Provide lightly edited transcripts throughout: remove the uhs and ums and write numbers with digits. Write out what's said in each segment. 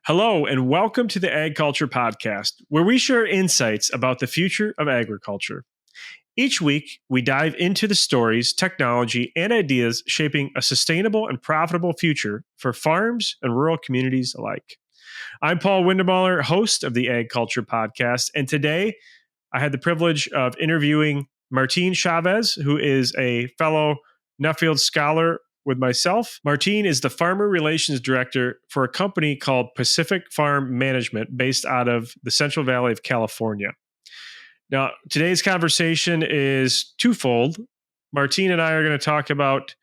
Hello, and welcome to the AgCulture Podcast, where we share insights about the future of agriculture. Each week, we dive into the stories, technology, and ideas shaping a sustainable and profitable future for farms and rural communities alike. I'm Paul Windemuller, host of the AgCulture Podcast, and today I had the privilege of interviewing Martin Chavez, who is a fellow Nuffield scholar with myself. Martin is the Farmer Relations Director for a company called Pacific Farm Management based out of the Central Valley of California. Now, today's conversation is twofold. Martin and I are going to talk about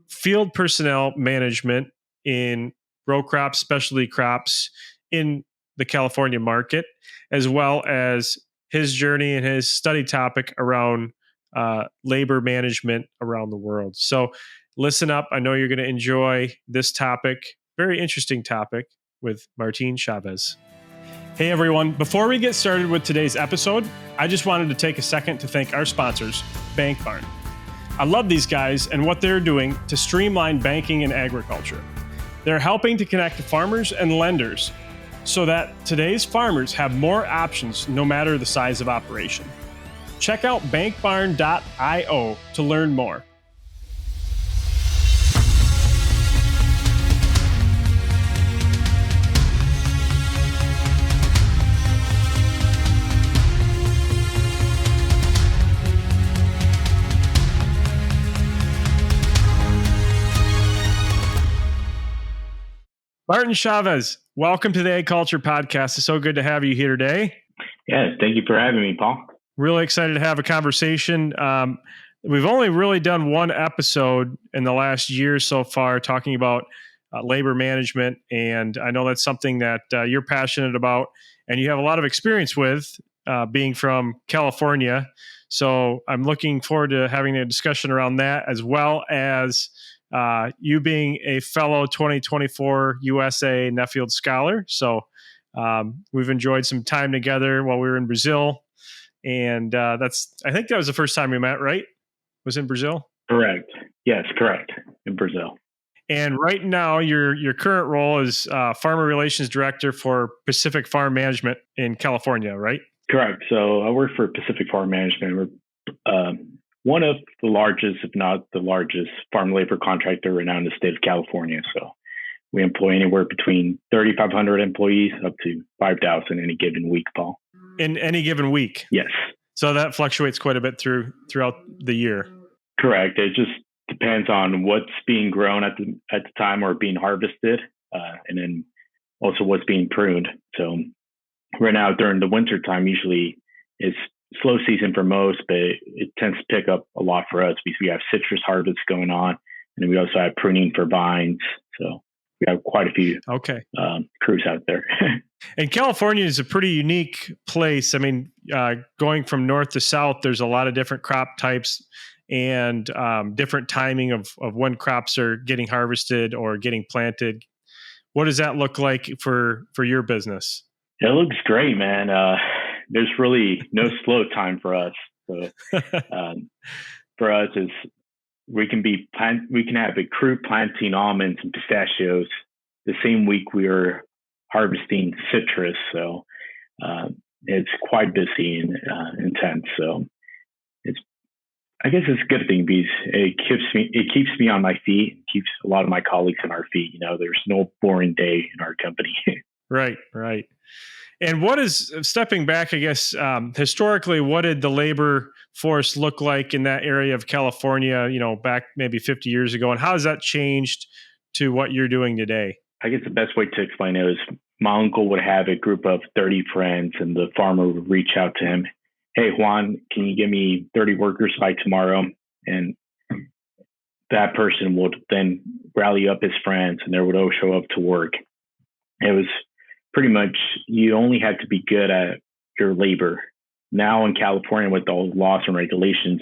field personnel management in row crops, specialty crops in the California market, as well as his journey and his study topic around labor management around the world. So listen up. I know you're going to enjoy this topic, very interesting topic with Martin Chavez. Hey everyone, before we get started with today's episode, I just wanted to take a second to thank our sponsors, Bank Barn. I love these guys and what they're doing to streamline banking and agriculture. They're helping to connect farmers and lenders so that today's farmers have more options no matter the size of operation. Check out bankbarn.io to learn more. Martin Chavez, welcome to the AgCulture Podcast. It's so good to have you here today. Yes, thank you for having me, Paul. Really excited to have a conversation. We've only really done one episode in the last year so far talking about labor management, and I know that's something that you're passionate about and you have a lot of experience with being from California. So I'm looking forward to having a discussion around that, as well as you being a fellow 2024 USA Nuffield scholar. So we've enjoyed some time together while we were in Brazil. And I think that was the first time we met, right? Was in Brazil? Correct. Yes, correct. In Brazil. And right now, your current role is Farmer Relations Director for Pacific Farm Management in California, right? Correct. So I work for Pacific Farm Management. We're one of the largest, if not the largest, farm labor contractor right now in the state of California. So we employ anywhere between 3,500 employees up to 5,000 any given week, Paul. In any given week? Yes. So that fluctuates quite a bit throughout the year. Correct. It just depends on what's being grown at the time or being harvested, and then also what's being pruned. So right now during the winter time, usually it's slow season for most, but it tends to pick up a lot for us because we have citrus harvests going on, and then we also have pruning for vines. So we have quite a few crews out there. And California is a pretty unique place. I mean, going from north to south, there's a lot of different crop types and different timing of when crops are getting harvested or getting planted. What does that look like for your business? It looks great, man. There's really no slow time for us. So for us, is we can have a crew planting almonds and pistachios the same week we are harvesting citrus. So it's quite busy and intense. So I guess it's a good thing because it keeps me on my feet, keeps a lot of my colleagues on our feet. You know, there's no boring day in our company. Right. And what is, stepping back, I guess, historically, what did the labor force look like in that area of California, back maybe 50 years ago? And how has that changed to what you're doing today? I guess the best way to explain it is my uncle would have a group of 30 friends and the farmer would reach out to him. Hey, Juan, can you give me 30 workers by tomorrow? And that person would then rally up his friends and they would all show up to work. It was pretty much, you only had to be good at your labor. Now in California, with all the laws and regulations,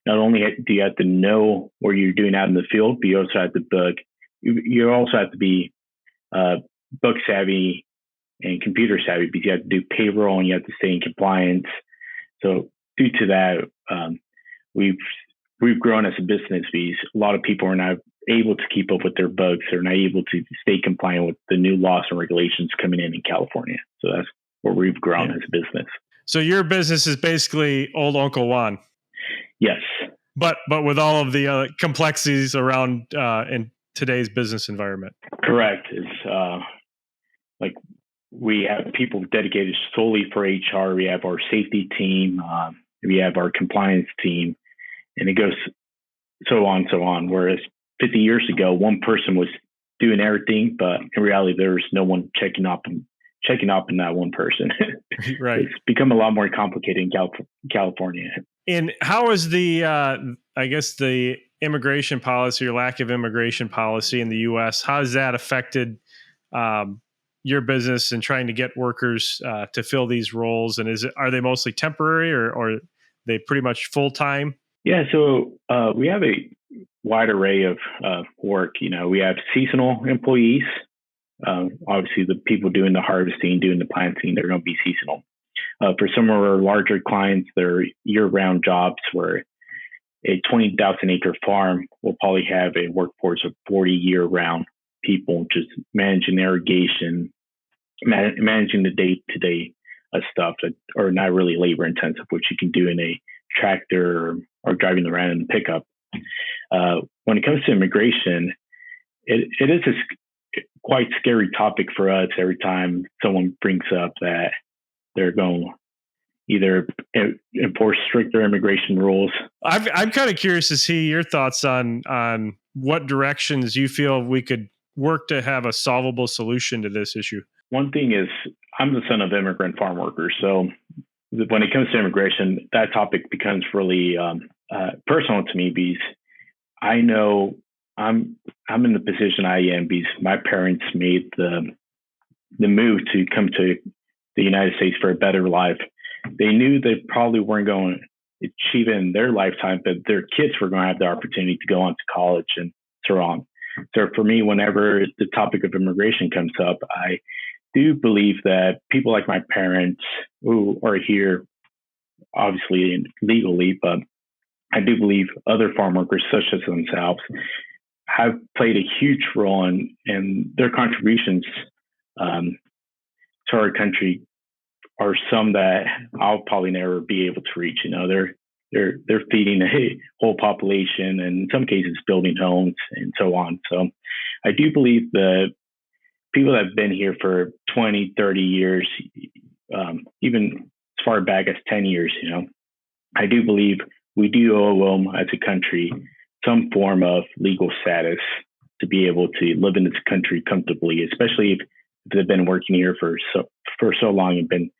not only do you have to know what you're doing out in the field, but you also have to you also have to be book savvy and computer savvy because you have to do payroll and you have to stay in compliance. So due to that, we've grown as a business because a lot of people are now able to keep up with their bugs. They're not able to stay compliant with the new laws and regulations coming in California. So that's where we've grown as a business. So your business is basically old Uncle Juan. Yes. But with all of the complexities around in today's business environment. Correct. It's like we have people dedicated solely for HR. We have our safety team. We have our compliance team, and it goes so on. Whereas 50 years ago, one person was doing everything, but in reality, there was no one checking up in that one person. Right. It's become a lot more complicated in California. And how is the, I guess, the immigration policy or lack of immigration policy in the U.S., how has that affected your business and trying to get workers to fill these roles? And are they mostly temporary or are they pretty much full-time? Yeah, so we have a wide array of work. We have seasonal employees. Obviously, the people doing the harvesting, doing the planting, they're going to be seasonal. For some of our larger clients, they're year-round jobs where a 20,000-acre farm will probably have a workforce of 40 year-round people just managing irrigation, managing the day-to-day stuff that are not really labor-intensive, which you can do in a tractor or driving around in a pickup. When it comes to immigration, it is a quite scary topic for us every time someone brings up that they're going to either enforce stricter immigration rules. I'm kind of curious to see your thoughts on what directions you feel we could work to have a solvable solution to this issue. One thing is, I'm the son of immigrant farm workers. So when it comes to immigration, that topic becomes really personal to me because I know I'm in the position I am because my parents made the move to come to the United States for a better life. They knew they probably weren't going to achieve it in their lifetime, but their kids were going to have the opportunity to go on to college and so on. So for me, whenever the topic of immigration comes up, I do believe that people like my parents who are here, obviously legally, but I do believe other farm workers such as themselves have played a huge role in their contributions to our country are some that I'll probably never be able to reach. They're feeding a whole population and in some cases building homes and so on. So I do believe that people that have been here for 20, 30 years, even as far back as 10 years, I do believe we do owe them as a country some form of legal status to be able to live in this country comfortably, especially if they've been working here for so long and been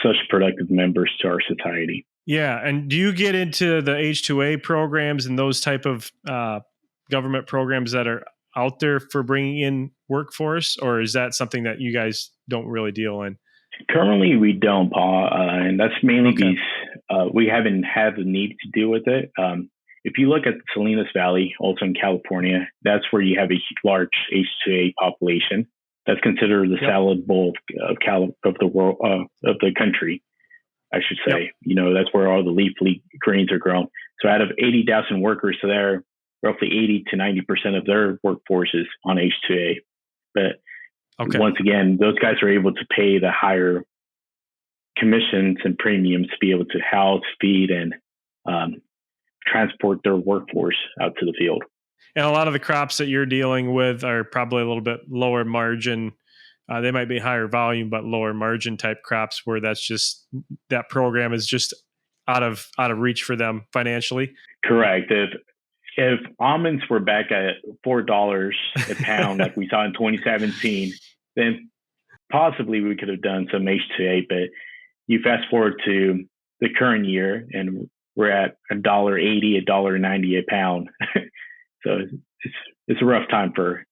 such productive members to our society. Yeah. And do you get into the H-2A programs and those type of government programs that are out there for bringing in workforce, or is that something that you guys don't really deal in? Currently, we don't, Paul, and that's mainly because we haven't had the need to deal with it. If you look at the Salinas Valley, also in California, that's where you have a large H-2A population. That's considered the salad bowl of the world, of the country, I should say. That's where all the leafy greens are grown. So out of 80,000 workers there, roughly 80 to 90% of their workforce is on H-2A. But once again, those guys are able to pay the higher commissions and premiums to be able to house, feed, and transport their workforce out to the field. And a lot of the crops that you're dealing with are probably a little bit lower margin. They might be higher volume, but lower margin type crops where that program is just out of reach for them financially. Correct. If almonds were back at $4 a pound, like we saw in 2017, then possibly we could have done some H-2A. But you fast forward to the current year, and we're at $1.80, $1.90 a pound. So it's a rough time for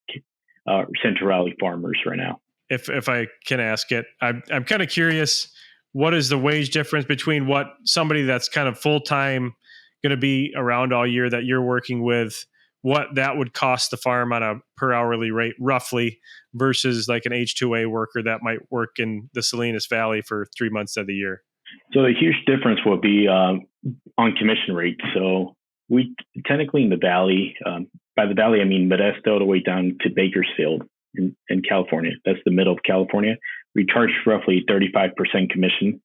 Central Valley farmers right now. If I can ask it, I'm kind of curious, what is the wage difference between what somebody that's kind of full-time going to be around all year that you're working with, what that would cost the farm on a per hourly rate roughly versus like an H-2A worker that might work in the Salinas Valley for 3 months of the year? So a huge difference will be on commission rates. So we technically in the Valley, by the valley, I mean Modesto all the way down to Bakersfield in California. That's the middle of California. We charge roughly 35% commission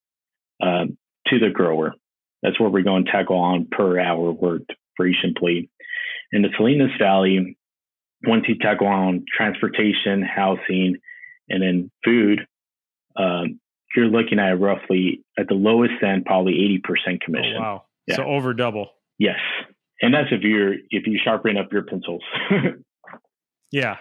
to the grower. That's what we're going to tackle on per hour worked for each employee. In the Salinas Valley, once you tackle on transportation, housing, and then food, you're looking at roughly at the lowest end, probably 80% commission. Oh, wow. Yeah. So over double. Yes. And that's if you sharpen up your pencils. Yeah.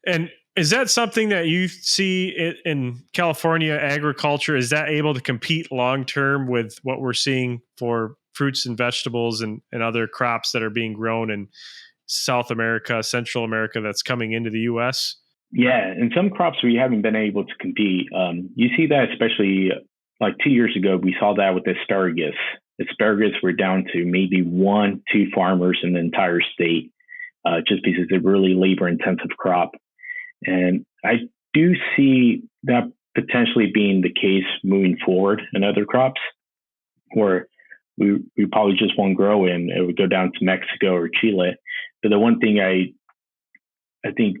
And is that something that you see in California agriculture? Is that able to compete long-term with what we're seeing for fruits and vegetables and other crops that are being grown in South America, Central America, that's coming into the U.S.? Yeah. In some crops, we haven't been able to compete. You see that especially like 2 years ago, we saw that with asparagus. Asparagus were down to maybe 1-2 farmers in the entire state, just because it's a really labor-intensive crop. And I do see that potentially being the case moving forward in other crops, where we probably just won't grow in. It would go down to Mexico or Chile. But the one thing I think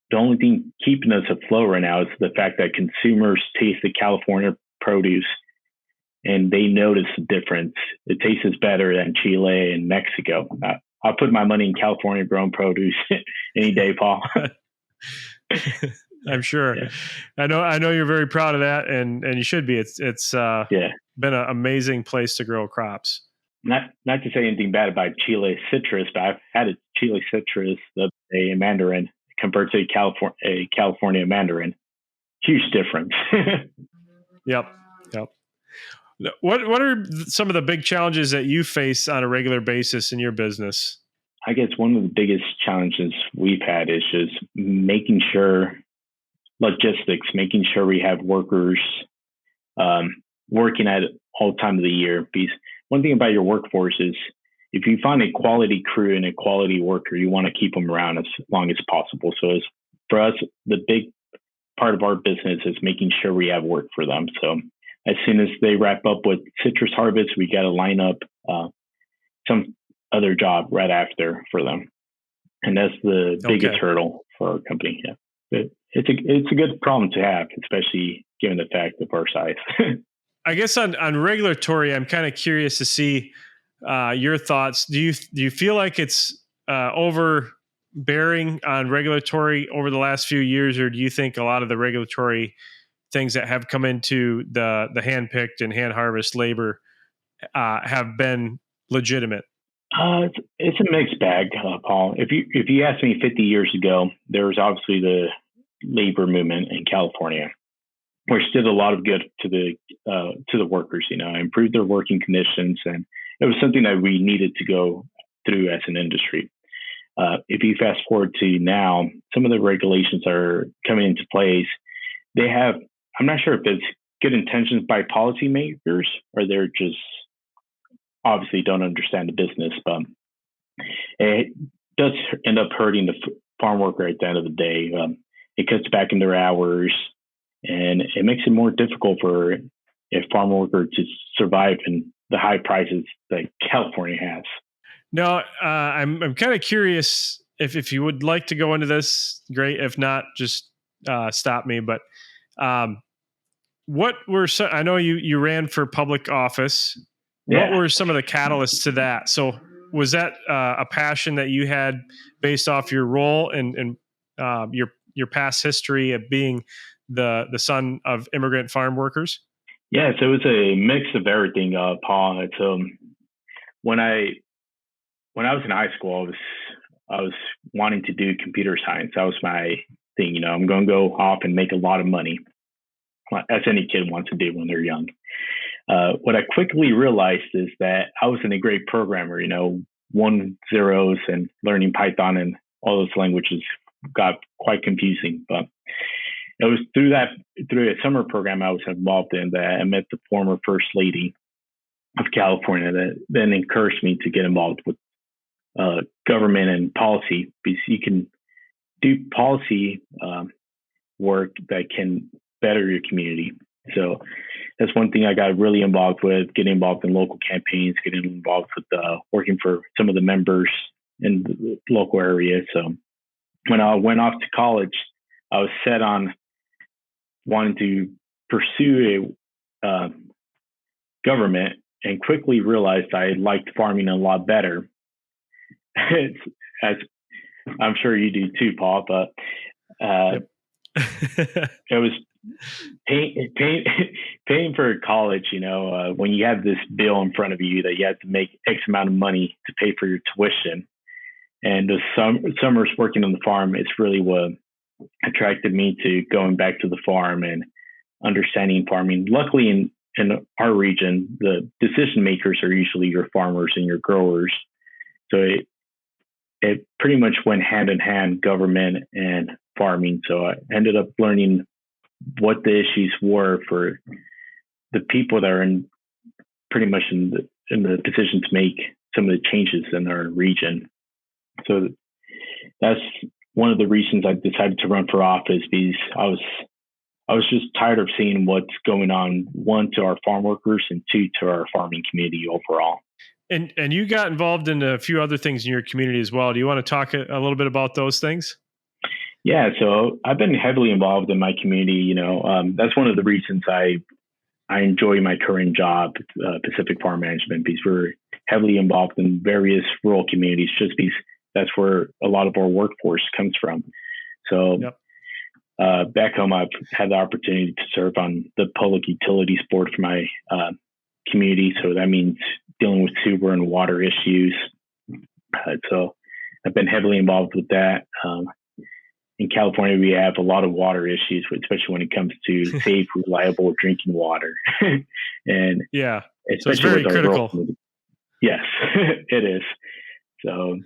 the only thing keeping us afloat right now is the fact that consumers taste the California produce and they notice the difference. It tastes better than Chile and Mexico. I'll put my money in California grown produce any day, Paul. I'm sure. Yeah. I know you're very proud of that, and you should be. It's been an amazing place to grow crops. Not to say anything bad about Chile citrus, but I've had a Chile citrus, a mandarin, compared to a California mandarin. Huge difference. Yep. What are some of the big challenges that you face on a regular basis in your business? I guess one of the biggest challenges we've had is just making sure we have workers working at all time of the year. Because one thing about your workforce is if you find a quality crew and a quality worker, you want to keep them around as long as possible. So for us, the big part of our business is making sure we have work for them. So as soon as they wrap up with citrus harvest, we got to line up some other job right after for them. And that's the biggest hurdle for our company. Yeah. But it's a good problem to have, especially given the fact of our size. I guess on regulatory, I'm kind of curious to see your thoughts. Do you feel like it's overbearing on regulatory over the last few years, or do you think a lot of the regulatory things that have come into the hand-picked and hand-harvest labor have been legitimate? It's a mixed bag, Paul. If you asked me 50 years ago, there was obviously the labor movement in California, which did a lot of good to the workers. Improved their working conditions, and it was something that we needed to go through as an industry. If you fast forward to now, some of the regulations are coming into place. They have, I'm not sure if it's good intentions by policymakers or they're just obviously don't understand the business, but it does end up hurting the farm worker at the end of the day. It cuts back in their hours, and it makes it more difficult for a farm worker to survive in the high prices that California has. No, I'm kind of curious if you would like to go into this. Great. If not, just stop me. But I know you ran for public office. Yeah. What were some of the catalysts to that? So was that a passion that you had based off your role and your past history of being the son of immigrant farm workers? Yeah, so it was a mix of everything, Paul. It's when I was in high school, I was wanting to do computer science. That was my thing. I'm going to go off and make a lot of money, as any kid wants to do when they're young. What I quickly realized is that I wasn't a great programmer. 1 zeros and learning Python and all those languages got quite confusing. But it was through a summer program I was involved in that I met the former First Lady of California that then encouraged me to get involved with government and policy, because you can do policy work that can better your community. So that's one thing I got really involved with, getting involved in local campaigns, getting involved with working for some of the members in the local area. So when I went off to college, I was set on wanting to pursue a government, and quickly realized I liked farming a lot better. As I'm sure you do too, Paul, but Yep. it was paying for college, when you have this bill in front of you that you have to make X amount of money to pay for your tuition. And the summers working on the farm is really what attracted me to going back to the farm and understanding farming. Luckily, in our region, the decision makers are usually your farmers and your growers. So it pretty much went hand in hand, government and farming. So I ended up learning what the issues were for the people that are pretty much in the position to make some of the changes in our region. So that's one of the reasons I decided to run for office, because I was just tired of seeing what's going on, one, to our farm workers, and two, to our farming community overall. And you got involved in a few other things in your community as well. Do you want to talk a little bit about those things? Yeah, so I've been heavily involved in my community. That's one of the reasons I enjoy my current job, Pacific Farm Management, because we're heavily involved in various rural communities, just because that's where a lot of our workforce comes from. So back home, I've had the opportunity to serve on the Public Utilities Board for my community. So that means dealing with sewer and water issues. So I've been heavily involved with that. In California, we have a lot of water issues, especially when it comes to safe, reliable drinking water. And yeah, especially so it's very critical. Yes, it is. So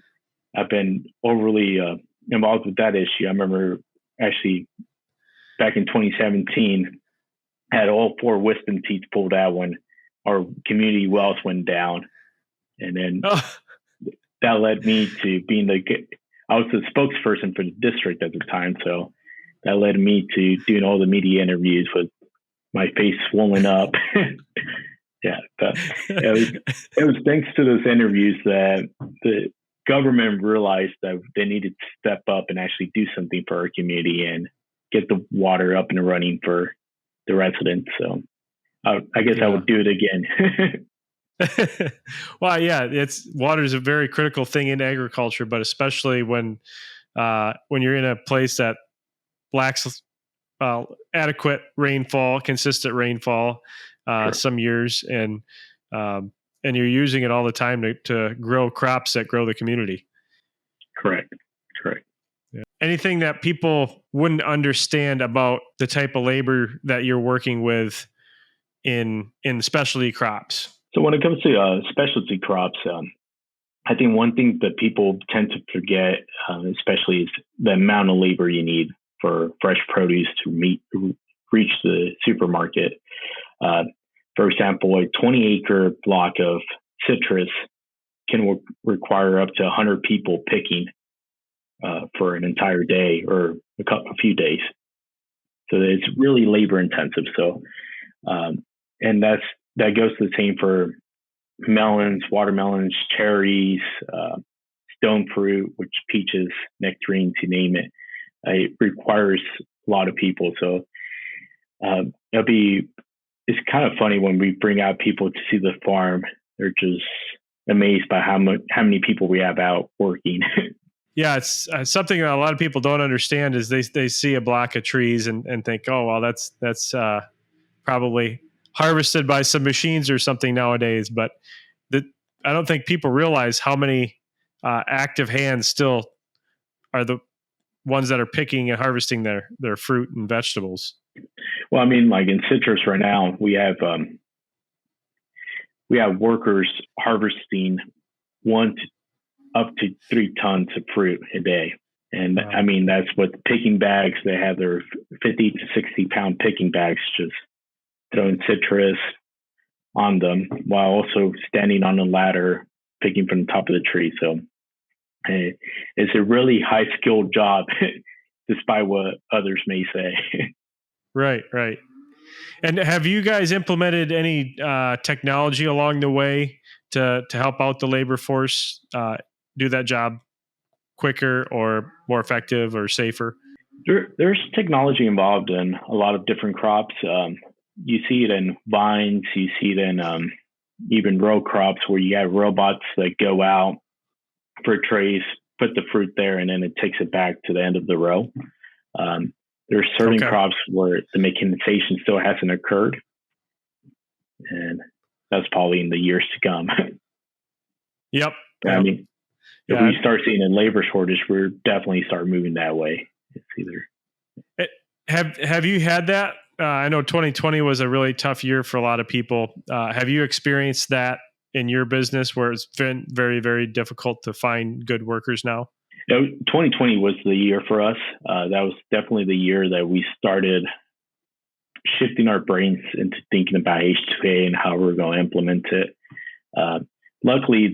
I've been overly involved with that issue. I remember actually back in 2017, I had all 4 wisdom teeth pulled out when our community wells went down. And then that led me to being I was the spokesperson for the district at the time. So that led me to doing all the media interviews with my face swollen up. Yeah. It was thanks to those interviews that the government realized that they needed to step up and actually do something for our community and get the water up and running for the residents. So I guess I would do it again. Well, yeah, water is a very critical thing in agriculture, but especially when you're in a place that lacks adequate rainfall, consistent rainfall, Sure. some years, and you're using it all the time to grow crops that grow the community. Correct. Yeah. Anything that people wouldn't understand about the type of labor that you're working with in specialty crops? So when it comes to specialty crops, I think one thing that people tend to forget, especially, is the amount of labor you need for fresh produce to reach the supermarket. For example, a 20-acre block of citrus can require up to 100 people picking for an entire day or a few days. So it's really labor intensive. So, and that goes the same for melons, watermelons, cherries, stone fruit, which peaches, nectarines, you name it. It requires a lot of people. So it's kind of funny when we bring out people to see the farm. They're just amazed by how many people we have out working. Yeah, it's something that a lot of people don't understand is they see a block of trees and think, oh, well, that's probably harvested by some machines or something nowadays. But I don't think people realize how many active hands still are the ones that are picking and harvesting their fruit and vegetables. Well, I mean, like in citrus right now, we have workers harvesting 1 up to 3 tons of fruit a day. And wow. I mean, that's with picking bags. They have their 50 to 60 pound picking bags, just throwing citrus on them while also standing on a ladder, picking from the top of the tree. So it's a really high skilled job, despite what others may say. Right. And have you guys implemented any technology along the way to help out the labor force do that job quicker or more effective or safer? There's technology involved in a lot of different crops. You see it in vines. You see it in even row crops where you have robots that go out for trays, put the fruit there, and then it takes it back to the end of the row. There's certain crops where the mechanization still hasn't occurred, and that's probably in the years to come. Yep. I mean, if we start seeing a labor shortage, we're definitely start moving that way. It's either. Have you had that? I know 2020 was a really tough year for a lot of people. Have you experienced that in your business where it's been very, very difficult to find good workers now? 2020 was the year for us. That was definitely the year that we started shifting our brains into thinking about H2A and how we're going to implement it. Luckily,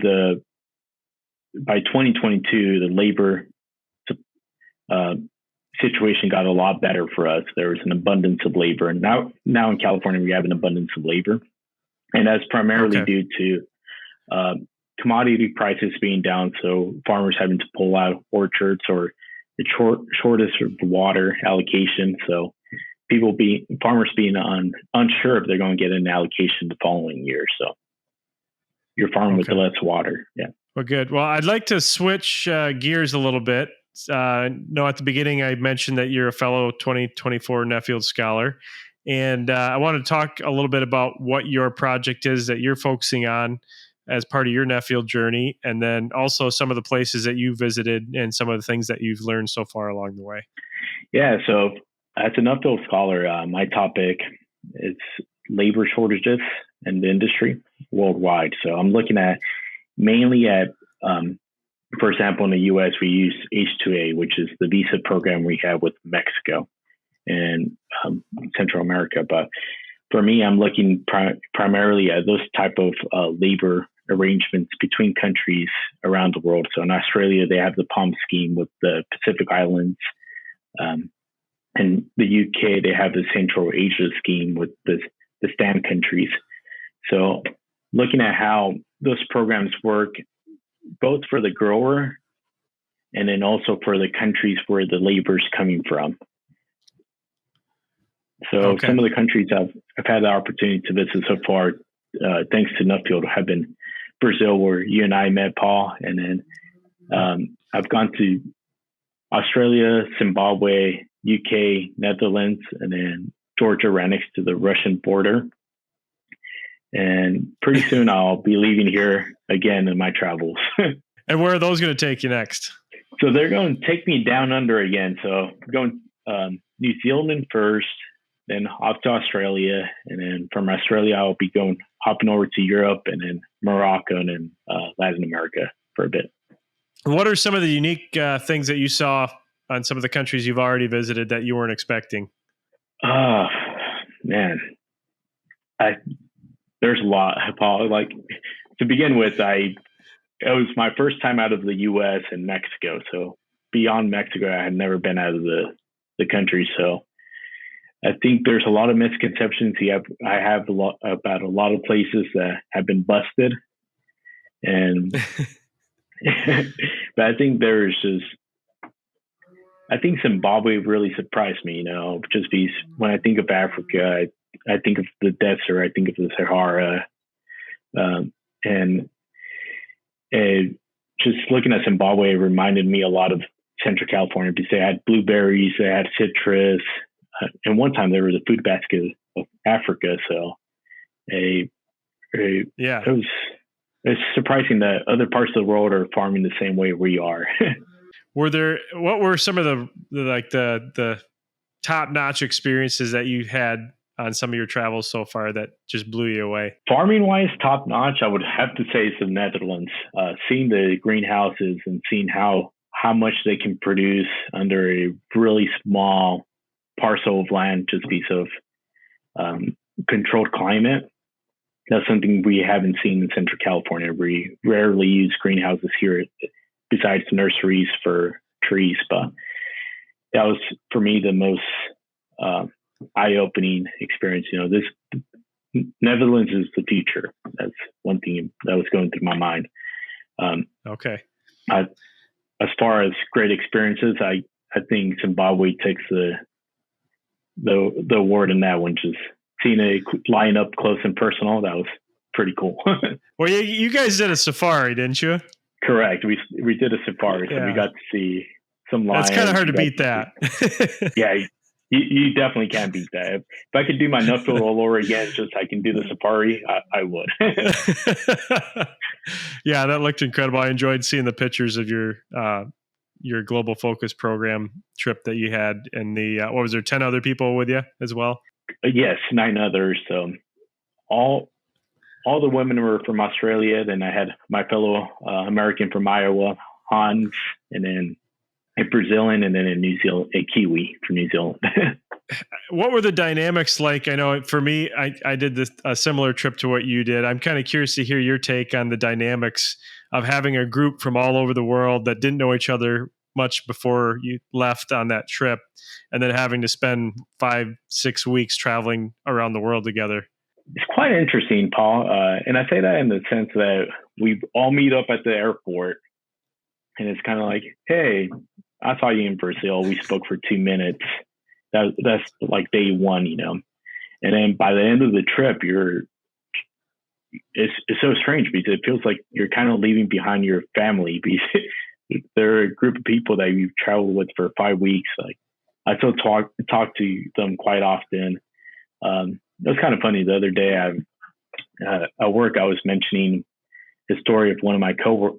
by 2022, the labor situation got a lot better for us. There was an abundance of labor, and now in California we have an abundance of labor, and that's primarily due to commodity prices being down, so farmers having to pull out orchards, or the shortage of water allocation. So farmers being unsure if they're going to get an allocation the following year. So you're farming with less water. Yeah. Well, good. Well, I'd like to switch gears a little bit. No, at the beginning, I mentioned that you're a fellow 2024 Nuffield Scholar. And I want to talk a little bit about what your project is that you're focusing on as part of your Nuffield journey, and then also some of the places that you visited and some of the things that you've learned so far along the way. Yeah, so as a Nuffield Scholar, my topic is labor shortages in the industry worldwide. So I'm looking at mainly at, for example, in the U.S., we use H2A, which is the visa program we have with Mexico and Central America. But for me, I'm looking primarily at those type of labor arrangements between countries around the world. So in Australia, they have the PALM scheme with the Pacific Islands. And the UK, they have the Central Asia scheme with the STAN countries. So looking at how those programs work, both for the grower and then also for the countries where the labor is coming from. So some of the countries I've had the opportunity to visit so far, thanks to Nuffield, have been Brazil, where you and I met, Paul. And then I've gone to Australia, Zimbabwe, UK, Netherlands, and then Georgia right next to the Russian border. And pretty soon I'll be leaving here again in my travels. And where are those going to take you next? So they're going to take me down under again. So I'm going New Zealand first, then off to Australia. And then from Australia, I'll be hopping over to Europe and then Morocco and then Latin America for a bit. What are some of the unique things that you saw on some of the countries you've already visited that you weren't expecting? Man, there's a lot, Paul. Like, to begin with, it was my first time out of the U.S. and Mexico. So beyond Mexico, I had never been out of the country. So I think there's a lot of misconceptions I have about a lot of places that have been busted. And but I think I think Zimbabwe really surprised me, just because when I think of Africa, I think of the desert, I think of the Sahara, and just looking at Zimbabwe reminded me a lot of Central California, because they had blueberries, they had citrus, and one time they were the food basket of Africa. So it's surprising that other parts of the world are farming the same way we are. What were some of the top-notch experiences that you had on some of your travels so far that just blew you away? Farming-wise, top-notch, I would have to say it's the Netherlands. Seeing the greenhouses and seeing how much they can produce under a really small parcel of land just because of controlled climate. That's something we haven't seen in Central California. We rarely use greenhouses here besides nurseries for trees, but that was, for me, the most eye-opening experience. This Netherlands is the future. That's one thing that was going through my mind. Okay. I, as far as great experiences, I think Zimbabwe takes the award in that one. Just seeing it line up close and personal, that was pretty cool. Well, you guys did a safari, didn't you? Correct. We did a safari, so we got to see some lions. It's kind of hard to beat that. Yeah, you definitely can't beat that. If I could do my Nuffield all over again, just I can do the safari, I would. Yeah, that looked incredible. I enjoyed seeing the pictures of your Global Focus program trip that you had, and what was there, 10 other people with you as well? Yes, 9 others. So all the women were from Australia. Then I had my fellow American from Iowa, Hans, and then a Brazilian, and then a Kiwi from New Zealand. What were the dynamics like? I know for me, I did a similar trip to what you did. I'm kind of curious to hear your take on the dynamics of having a group from all over the world that didn't know each other much before you left on that trip, and then having to spend 5-6 weeks traveling around the world together. It's quite interesting, Paul. And I say that in the sense that we all meet up at the airport, and it's kind of like, hey, I saw you in Brazil. We spoke for 2 minutes. That's like day one, And then by the end of the trip, it's so strange because it feels like you're kind of leaving behind your family because they're a group of people that you've traveled with for 5 weeks. Like I still talk to them quite often. It was kind of funny. The other day, at work, I was mentioning the story of one of my fellow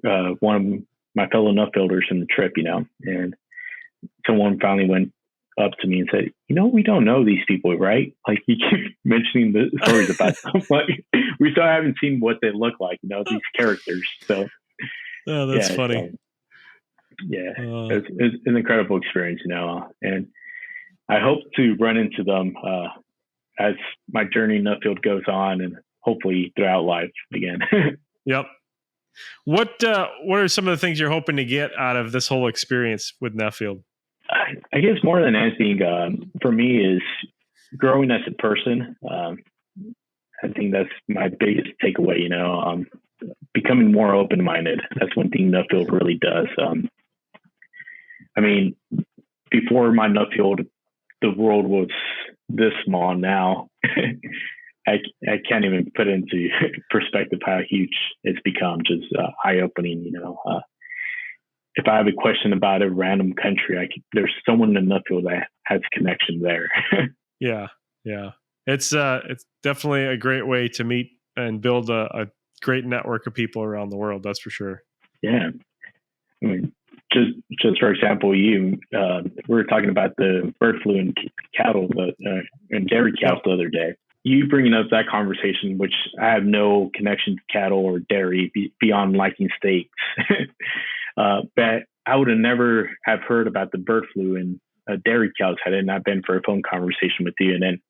Nuffielders from the trip, and someone finally went up to me and said, we don't know these people, right? Like you keep mentioning the stories about them. Like we still haven't seen what they look like, these characters. So, that's funny. It's an incredible experience, and I hope to run into them as my journey in Nuffield goes on, and hopefully throughout life again. Yep. What are some of the things you're hoping to get out of this whole experience with Nuffield? I guess more than anything, for me, is growing as a person. I think that's my biggest takeaway. Becoming more open-minded. That's one thing Nuffield really does. Before my Nuffield, the world was this small. Now, I can't even put into perspective how huge it's become. Just eye-opening. If I have a question about a random country, there's someone in Nuffield that has connection there. Yeah. It's definitely a great way to meet and build a great network of people around the world. That's for sure. Yeah. Just for example, we were talking about the bird flu in cattle, and dairy cows the other day. You bringing up that conversation, which I have no connection to cattle or dairy beyond liking steaks. But I would have never have heard about the bird flu in dairy cows had it not been for a phone conversation with you. And then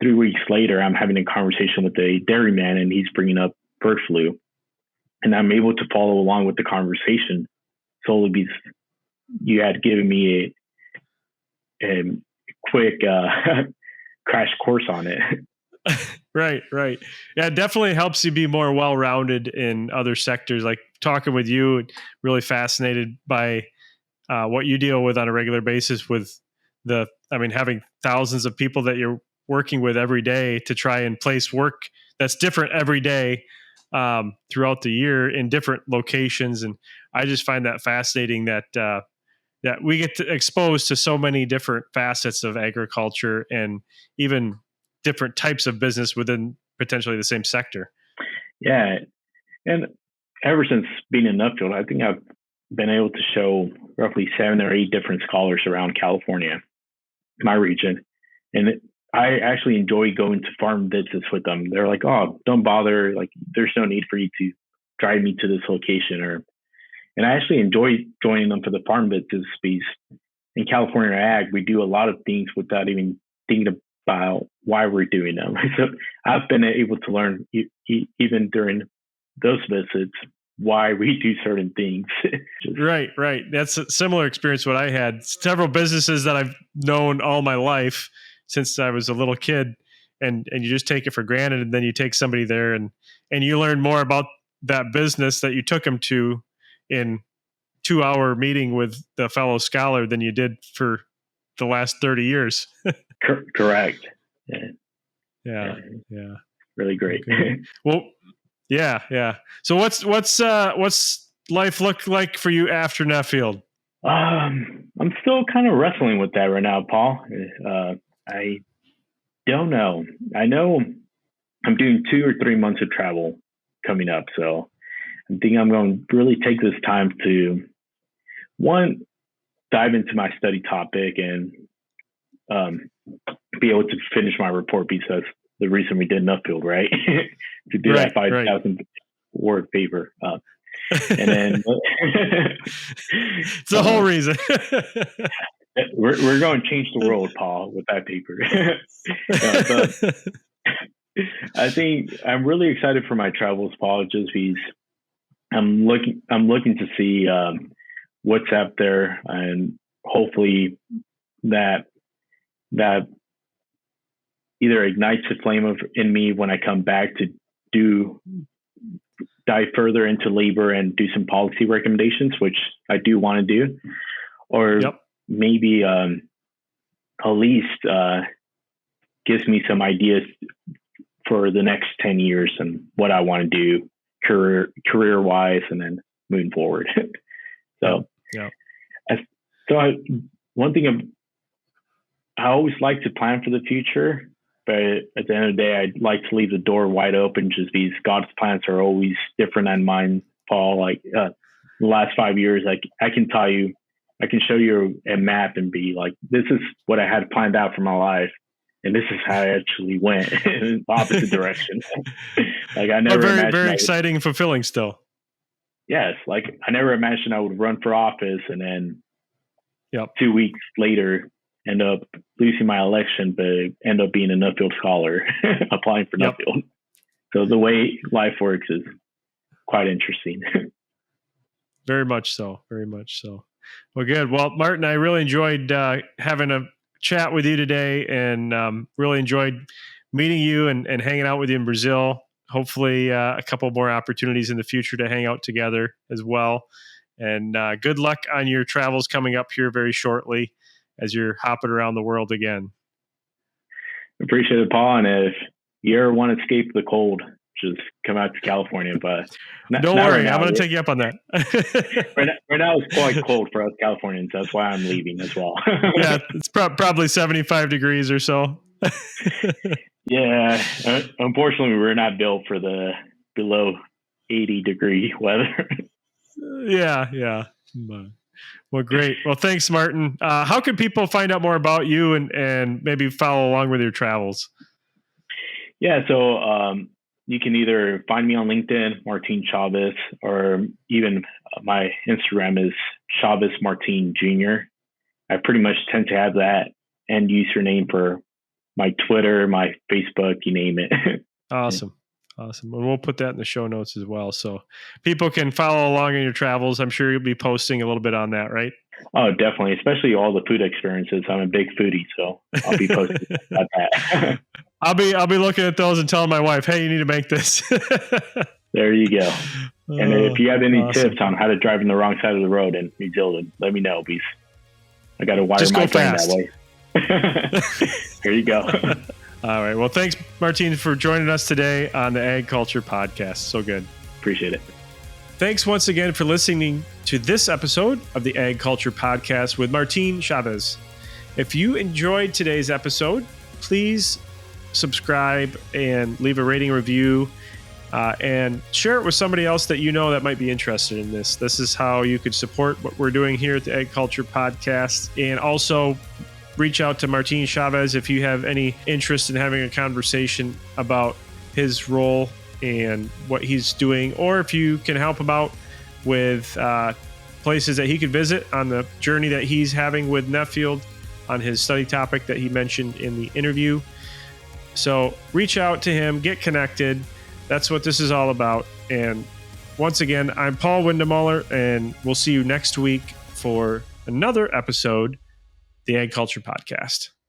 3 weeks later, I'm having a conversation with a dairyman, and he's bringing up bird flu, and I'm able to follow along with the conversation solely because you had given me a quick crash course on it. Right. Yeah, it definitely helps you be more well-rounded in other sectors. Like talking with you, really fascinated by what you deal with on a regular basis with having thousands of people that you're working with every day to try and place work that's different every day throughout the year in different locations. And I just find that fascinating that we get exposed to so many different facets of agriculture and even different types of business within potentially the same sector. Yeah. And ever since being in Nuffield, I think I've been able to show roughly 7 or 8 different scholars around California, my region. And I actually enjoy going to farm visits with them. They're like, oh, don't bother. Like, there's no need for you to drive me to this location. And I actually enjoy joining them for the farm visits because in California Ag, we do a lot of things without even thinking about why we're doing them. So I've been able to learn even during those visits why we do certain things. Right. That's a similar experience what I had. Several businesses that I've known all my life since I was a little kid, and you just take it for granted, and then you take somebody there and you learn more about that business that you took them to in 2-hour meeting with the fellow scholar than you did for the last 30 years. Correct. Yeah. Really great. Okay. Well, yeah. So what's life look like for you after Nuffield? I'm still kind of wrestling with that right now, Paul. I don't know. I know I'm doing 2 or 3 months of travel coming up, so I think I'm going to really take this time to, one, dive into my study topic and be able to finish my report, because that's the reason we did Nuffield, right? To do that 5,000 word paper. And then it's the whole reason. we're going to change the world, Paul, with that paper. I think I'm really excited for my travels, Paul, just because I'm looking to see what's out there, and hopefully that either ignites a flame in me when I come back to dive further into labor and do some policy recommendations, which I do want to do, or maybe at least gives me some ideas for the next 10 years and what I want to do career wise, and then moving forward. One thing I always like to plan for the future, but at the end of the day, I'd like to leave the door wide open, just because God's plans are always different than mine, Paul. Like the last 5 years, I can tell you, I can show you a map and be like, this is what I had planned out for my life, and this is how I actually went in the opposite direction. Like I never imagined. Very exciting and fulfilling still. Yes, like I never imagined I would run for office and then 2 weeks later end up losing my election, but end up being a Nuffield scholar applying for Nuffield. So the way life works is quite interesting. Very much so. Well, good. Well, Martin, I really enjoyed having a chat with you today, and really enjoyed meeting you and hanging out with you in Brazil. Hopefully a couple more opportunities in the future to hang out together as well. And good luck on your travels coming up here very shortly as you're hopping around the world again. Appreciate it, Paul. And if you ever want to escape the cold, just come out to California. But don't worry, right now, I'm going to take you up on that. right now it's quite cold for us Californians. That's why I'm leaving as well. Yeah, it's probably 75 degrees or so. Yeah, unfortunately, we're not built for the below 80-degree weather. Yeah. Well, great. Well, thanks, Martin. How can people find out more about you and maybe follow along with your travels? Yeah, so you can either find me on LinkedIn, Martin Chavez, or even my Instagram is Chavez Martin Jr. I pretty much tend to have that end username for my Twitter, my Facebook, you name it. Awesome. And we'll put that in the show notes as well, so people can follow along in your travels. I'm sure you'll be posting a little bit on that, right? Oh, definitely, especially all the food experiences. I'm a big foodie, so I'll be posting about that. I'll be looking at those and telling my wife, "Hey, you need to make this." There you go. And if you have any tips on how to drive in the wrong side of the road in New Zealand, let me know, because I got to wire my brain that way. There you go. All right. Well, thanks, Martin, for joining us today on the AgCulture Podcast. So good. Appreciate it. Thanks once again for listening to this episode of the AgCulture Podcast with Martin Chavez. If you enjoyed today's episode, please subscribe and leave a rating review, and share it with somebody else that you know that might be interested in this. This is how you could support what we're doing here at the AgCulture Podcast. And also reach out to Martin Chavez if you have any interest in having a conversation about his role and what he's doing, or if you can help him out with places that he could visit on the journey that he's having with Nuffield on his study topic that he mentioned in the interview. So reach out to him, get connected. That's what this is all about. And once again, I'm Paul Windemuller, and we'll see you next week for another episode, the AgCulture Podcast.